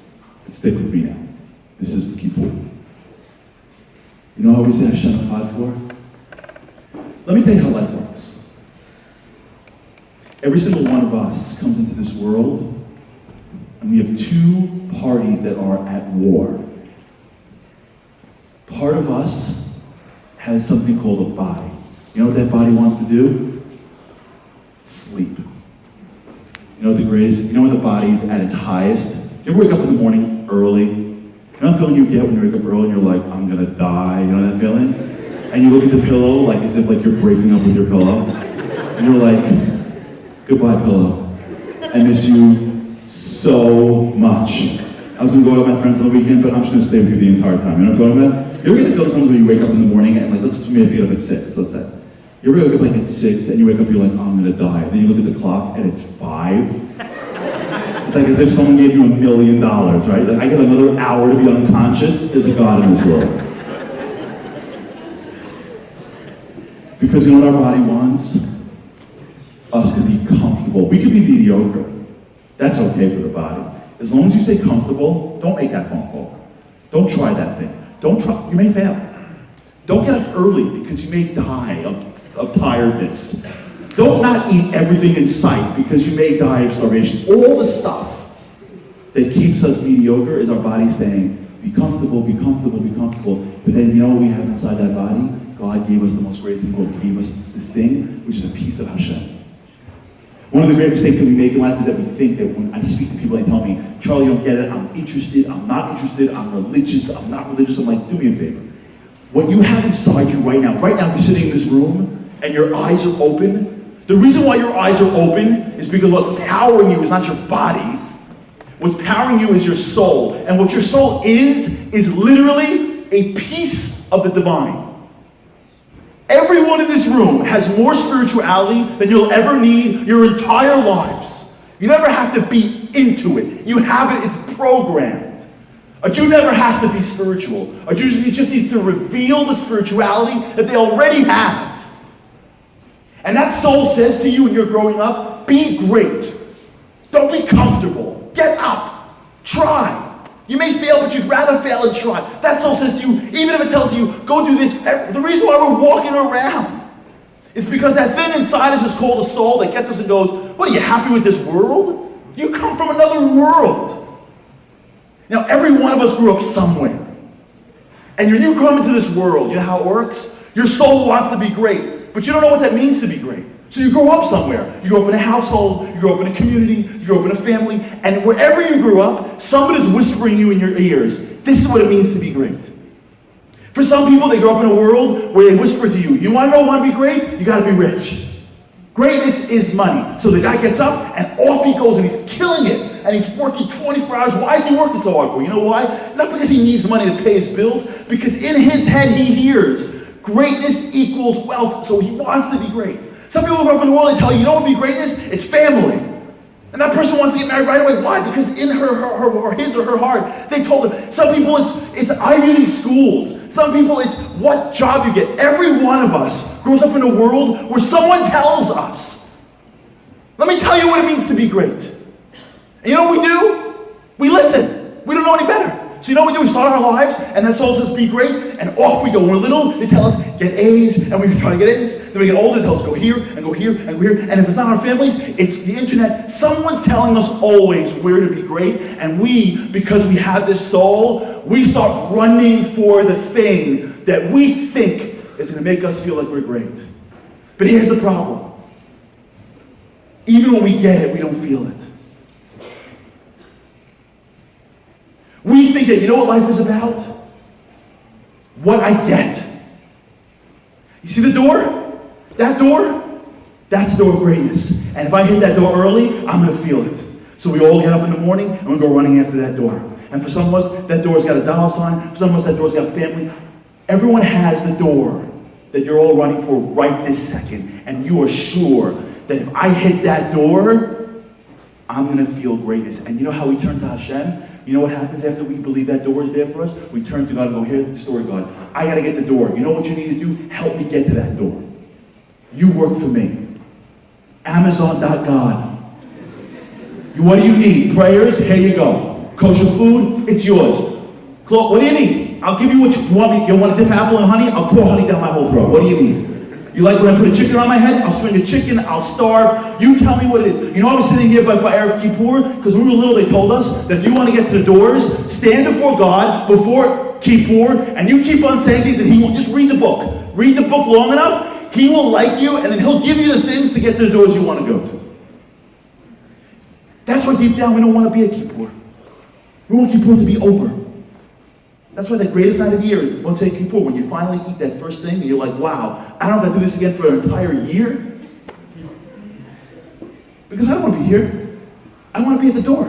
Stick with me now. This is the Kippur. You know how we say Hashem Echad for? Let me tell you how life works. Every single one of us comes into this world, and we have 2 parties that are at war. Part of us has something called a body. You know what that body wants to do? Sleep. You know what the greatest, you know when the body is at its highest? Do you ever wake up in the morning early? You know that feeling you get when you wake up early and you're like, I'm gonna die, you know that feeling? And you look at the pillow like as if like you're breaking up with your pillow. And you're like, goodbye pillow. I miss you so much. I was gonna go out with my friends on the weekend, but I'm just gonna stay with you the entire time. You know what I'm talking about? You ever get the feeling sometimes when you wake up in the morning and like, let's just maybe get up at 6, let's say. You ever wake up like at 6 and you wake up, you're like, oh, I'm gonna die. And then you look at the clock and it's 5. It's like as if someone gave you $1 million, right? Like I get another hour to be unconscious. There's a God in this world. Because you know what our body wants? Us to be comfortable. We can be mediocre. That's okay for the body. As long as you stay comfortable, don't make that phone call. Don't try that thing. Don't try, you may fail. Don't get up early because you may die of tiredness. Don't not eat everything in sight because you may die of starvation. All the stuff that keeps us mediocre is our body saying, be comfortable, be comfortable, be comfortable. But then you know what we have inside that body? God gave us the most great thing. He gave us this thing, which is a piece of Hashem. One of the great mistakes that we make in life is that we think that when I speak to people, they tell me, Charlie, you don't get it, I'm interested, I'm not interested, I'm religious, I'm not religious. I'm like, do me a favor. What you have inside you right now, if you're sitting in this room and your eyes are open, the reason why your eyes are open is because what's powering you is not your body. What's powering you is your soul. And what your soul is literally a piece of the divine. Everyone in this room has more spirituality than you'll ever need your entire lives. You never have to be into it. You have it, it's programmed. A Jew never has to be spiritual. A Jew just needs to reveal the spirituality that they already have. And that soul says to you when you're growing up, be great. Don't be comfortable. Get up. Try try. You may fail, but you'd rather fail and try. That soul says to you, even if it tells you, go do this, the reason why we're walking around is because that thing inside us is called a soul that gets us and goes, what, are you happy with this world? You come from another world. Now, every one of us grew up somewhere. And when you come into this world, you know how it works? Your soul wants to be great, but you don't know what that means to be great. So you grow up somewhere. You grow up in a household, you grow up in a community, you grow up in a family, and wherever you grew up, somebody's whispering you in your ears, this is what it means to be great. For some people, they grow up in a world where they whisper to you, you want to know want to be great? You got to be rich. Greatness is money. So the guy gets up and off he goes and he's killing it. And he's working 24 hours. Why is he working so hard for? You know why? Not because he needs money to pay his bills, because in his head he hears greatness equals wealth, so he wants to be great. Some people grow up in the world, they tell you, you know what would be greatness? It's family. And that person wants to get married right away. Why? Because in his or her heart, they told them. Some people it's Ivy League schools. Some people it's what job you get. Every one of us grows up in a world where someone tells us. Let me tell you what it means to be great. And you know what we do? We listen. We don't know any better. So you know what we do? We start our lives, and that soul says, be great, and off we go. When we're little, they tell us, get A's, and we try to get A's. Then we get older, they tell us, go here, and go here, and go here. And if it's not our families, it's the internet. Someone's telling us always where to be great, and we, because we have this soul, we start running for the thing that we think is going to make us feel like we're great. But here's the problem. Even when we get it, we don't feel it. We think that, you know what life is about? What I get. You see the door? That door? That's the door of greatness. And if I hit that door early, I'm going to feel it. So we all get up in the morning and we go running after that door. And for some of us, that door's got a dollar sign. For some of us, that door's got family. Everyone has the door that you're all running for right this second. And you are sure that if I hit that door, I'm going to feel greatness. And you know how we turn to Hashem? You know what happens after we believe that door is there for us? We turn to God and go, here's the story, God. I got to get the door. You know what you need to do? Help me get to that door. You work for me. Amazon.God. What do you need? Prayers? Here you go. Kosher food? It's yours. What do you need? I'll give you what you want. You want to dip apple in honey? I'll pour honey down my whole throat. What do you need? You like when I put a chicken on my head? I'll swing a chicken, I'll starve. You tell me what it is. You know, I was sitting here by Erev Kippur, because when we were little, they told us that if you want to get to the doors, stand before God, before Kippur, and you keep on saying things, and he will just read the book. Read the book long enough, he will like you, and then he'll give you the things to get to the doors you want to go to. That's why deep down we don't want to be at Kippur. We want Kippur to be over. That's why the greatest night of the year is Motzei Kippur, when you finally eat that first thing and you're like, wow, I don't have to do this again for an entire year. Because I don't want to be here. I want to be at the door.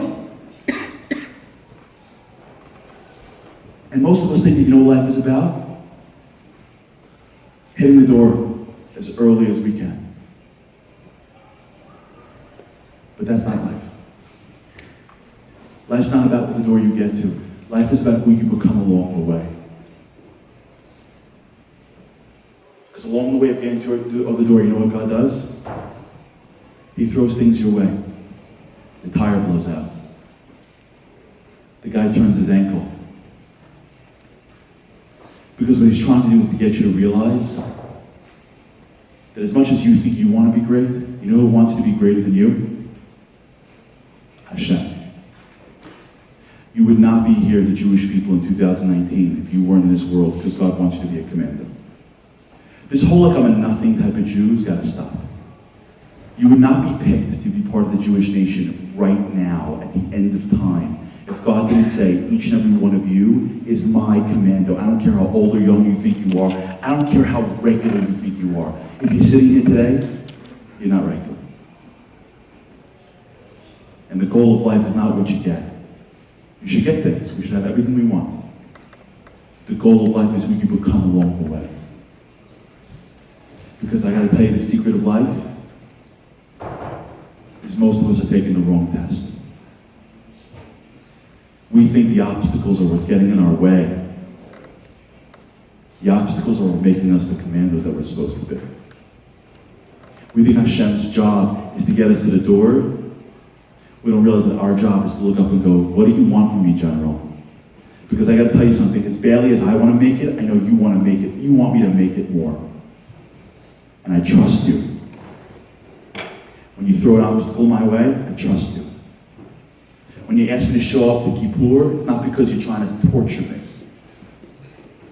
And most of us think that you know what life is about? Hitting the door as early as we can. But that's not life. Life's not about the door you get to. Life is about who you become along the way. Because along the way of getting to the door, you know what God does? He throws things your way. The tire blows out. The guy turns his ankle. Because what he's trying to do is to get you to realize that as much as you think you want to be great, you know who wants to be greater than you? Hashem. You would not be here, the Jewish people, in 2019 if you weren't in this world, because God wants you to be a commando. This whole like I'm a nothing type of Jew has got to stop. You would not be picked to be part of the Jewish nation right now at the end of time if God didn't say each and every one of you is my commando. I don't care how old or young you think you are. I don't care how regular you think you are. If you're sitting here today, you're not regular. And the goal of life is not what you get. You should get things. We should have everything we want. The goal of life is who you become along the way. Because I got to tell you, the secret of life is most of us are taking the wrong test. We think the obstacles are what's getting in our way. The obstacles are making us the commandos that we're supposed to be. We think Hashem's job is to get us to the door. We don't realize that our job is to look up and go, what do you want from me, General? Because I got to tell you something, as badly as I want to make it, I know you want to make it. You want me to make it more. And I trust you. When you throw an obstacle my way, I trust you. When you ask me to show up to Kippur, it's not because you're trying to torture me.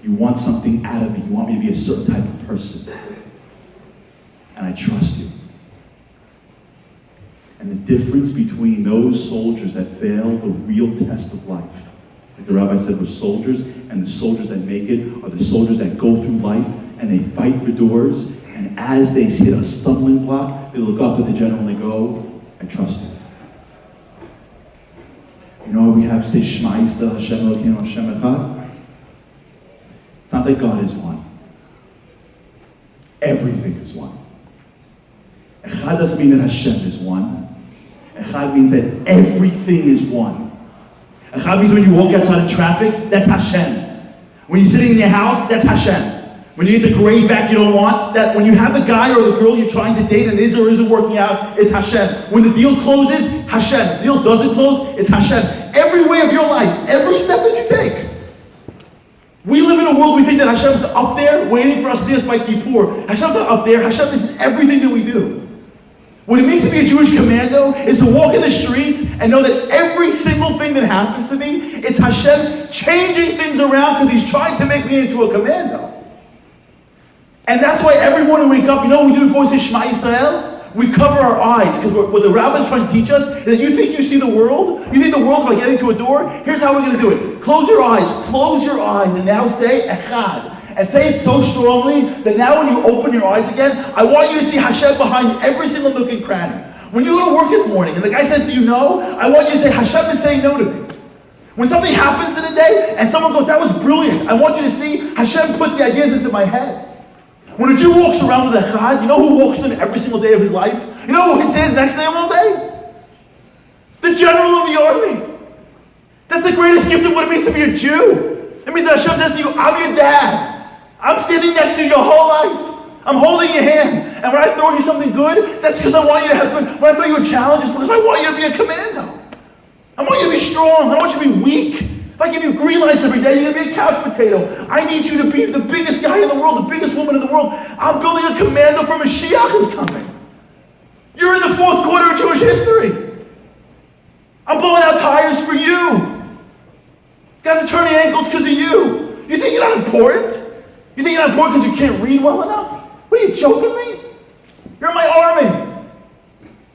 You want something out of me. You want me to be a certain type of person. And I trust you. And the difference between those soldiers that fail the real test of life, like the rabbi said, were soldiers, and the soldiers that make it are the soldiers that go through life and they fight for doors, and as they hit a stumbling block, they look up at the general and they go, I trust you. You know, we have say Shema Yisrael Hashem Elokeinu Hashem Echad. It's not that God is one. Everything is one. Echad doesn't mean that Hashem is one. Echad means that everything is one. Echad means when you walk outside in traffic, that's Hashem. When you're sitting in your house, that's Hashem. When you get the grade back you don't want, that when you have the guy or the girl you're trying to date and it is or isn't working out, it's Hashem. When the deal closes, Hashem. If the deal doesn't close, it's Hashem. Every way of your life, every step that you take. We live in a world we think that Hashem's up there waiting for us to see us by Kippur. Hashem's not up there. Hashem is in everything that we do. What it means to be a Jewish commando is to walk in the streets and know that every single thing that happens to me, it's Hashem changing things around because He's trying to make me into a commando. And that's why every morning we wake up, you know what we do before we say Shema Yisrael? We cover our eyes, because what the rabbi is trying to teach us is that you think you see the world? You think the world's by getting to a door? Here's how we're going to do it. Close your eyes, and now say Echad. And say it so strongly that now when you open your eyes again, I want you to see Hashem behind every single nook and cranny. When you go to work in the morning and the guy says, do you know? I want you to say, Hashem is saying no to me. When something happens in a day and someone goes, that was brilliant, I want you to see Hashem put the ideas into my head. When a Jew walks around with Echad, you know who walks with him every single day of his life? You know who stands next to him all day? The general of the army. That's the greatest gift of what it means to be a Jew. It means that Hashem says to you, I'm your dad. I'm standing next to you your whole life. I'm holding your hand. And when I throw you something good, that's because I want you to have good. When I throw you a challenge, it's because I want you to be a commando. I want you to be strong. I want you to be weak. If I give you green lights every day, you're going to be a couch potato. I need you to be the biggest guy in the world, the biggest woman in the world. I'm building a commando for Mashiach is coming. You're in the fourth quarter of Jewish history. I'm blowing out tires for you. Guys are turning ankles because of you. You think you're not important? You think you're not important because you can't read well enough? What are you joking me? You're in my army.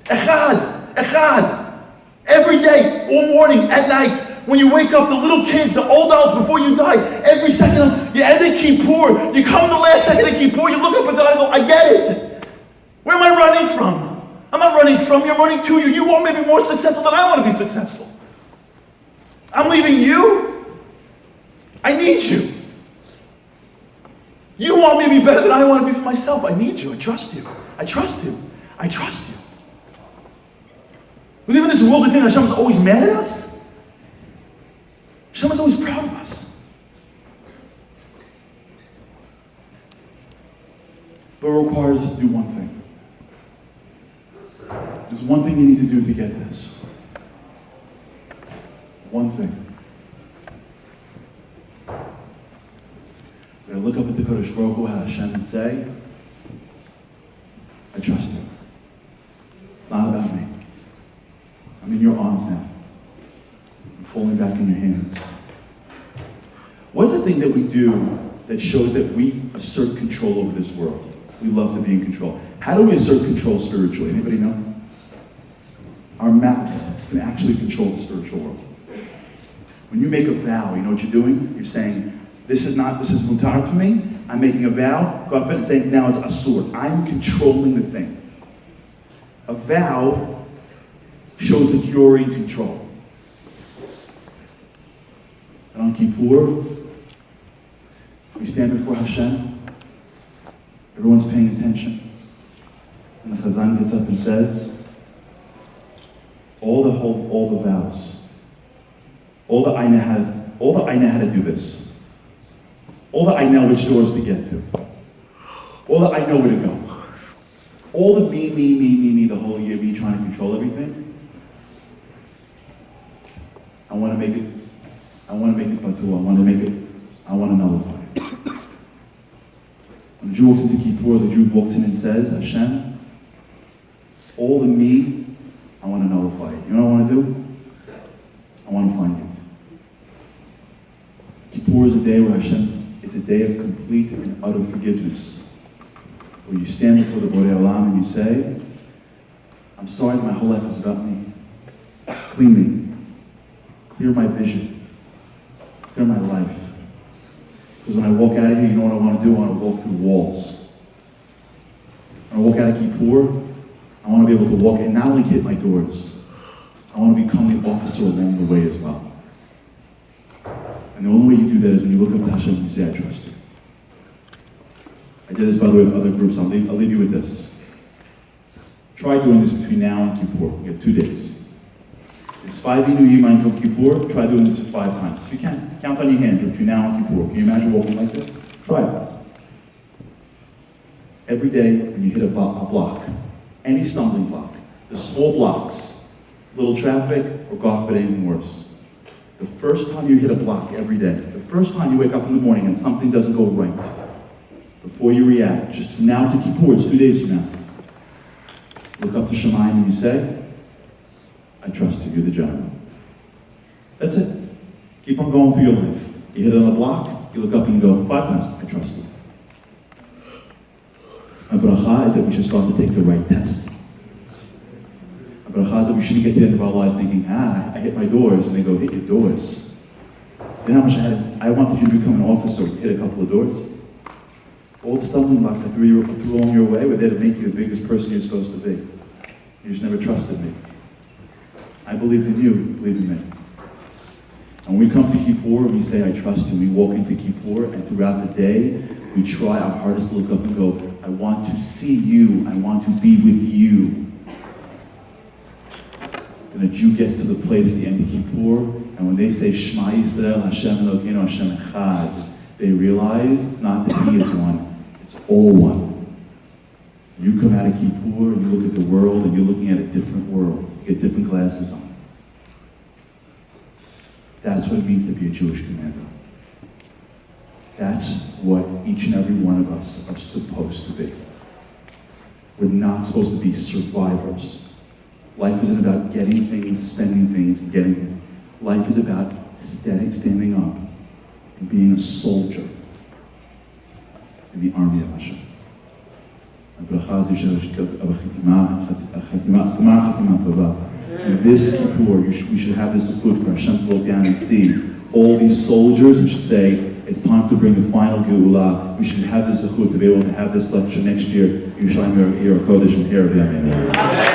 Echad, Echad. Every day, all morning, at night, when you wake up, the little kids, the old adults, before you die, every second, you end at Kippur, you come the last second of Kippur, you look up at God and go, I get it. Where am I running from? I'm not running from you, I'm running to you. You want me to be more successful than I want to be successful. I'm leaving you. I need you. You want me to be better than I want to be for myself. I need you. I trust you. I trust you. I trust you. We live in this world we think Hashem is always mad at us. Hashem is always proud of us. But it requires us to do one thing. There's one thing you need to do to get this. One thing. We're going to look up at the Kodesh Baruch Hu, Hashem, and say, I trust you. It's not about me. I'm in your arms now. I'm falling back in your hands. What's the thing that we do that shows that we assert control over this world? We love to be in control. How do we assert control spiritually? Anybody know? Our mouth can actually control the spiritual world. When you make a vow, you know what you're doing? You're saying, this is mutar for me. I'm making a vow. Go up and say, now it's asur. I'm controlling the thing. A vow shows that you're in control. And on Kippur, we stand before Hashem. Everyone's paying attention. And the Chazan gets up and says, all the vows, all that I know how to do this. All that I know which doors to get to. All that I know where to go. All the me, the whole year, me trying to control everything. I want to make it batul. I want to nullify it. When the Jew walks into Kippur, the Jew walks in and says, Hashem, all the me, I want to nullify it. You know what I want to do? I want to find you. Kippur is a day where it's a day of complete and utter forgiveness. Where you stand before the Borei Olam and you say, I'm sorry that my whole life is about me. Clean me. Clear my vision. Clear my life. Because when I walk out of here, you know what I want to do? I want to walk through walls. When I walk out of Kippur, I want to be able to walk and not only hit my doors, I want to become the officer along the way as well. And the only way you do that is when you look up to Hashem and you say, I trust you. I did this, by the way, with other groups. I'll leave you with this. Try doing this between now and Kippur. You have 2 days. It's 5 Inu Yima and Yom Kippur. Try doing this 5 times. If you can, count on your hand between now and Kippur. Can you imagine walking like this? Try it. Every day when you hit a block, any stumbling block, the small blocks, little traffic, or God forbid anything worse. The first time you hit a block every day, the first time you wake up in the morning and something doesn't go right, before you react, just from now to Kippur, it's 2 days from now. Look up to Shemayim and you say, I trust you, you're the general. That's it. Keep on going through your life. You hit it on a block, you look up and you go 5 times, I trust you. My bracha is that we should start to take the right test. My bracha is that we shouldn't get to the end of our lives thinking, I hit my doors, and they go, hit your doors. You know how much I wanted you to become an officer, hit a couple of doors? All the stumbling blocks I threw along your way were there to make you the biggest person you're supposed to be. You just never trusted me. I believed in you, believe in me. And when we come to Kippur, we say, I trust you. We walk into Kippur, and throughout the day, we try our hardest to look up and go, I want to see you. I want to be with you. And a Jew gets to the place at the end of Kippur, and when they say, Shema Yisrael, Hashem Elokeinu, Hashem Echad, they realize it's not that He is one, it's all one. You come out of Kippur, and you look at the world, and you're looking at a different world. You get different glasses on. That's what it means to be a Jewish commander. That's what each and every one of us are supposed to be. We're not supposed to be survivors. Life isn't about getting things, spending things, and getting things. Life is about standing up and being a soldier in the army of Hashem. In this Kippur, we should have this zechut for Hashem to look down and see all these soldiers and should say, it's time to bring the final Geulah. We should have this zechut to be able to have this lecture next year. Yerushalayim Kodesh and Harary.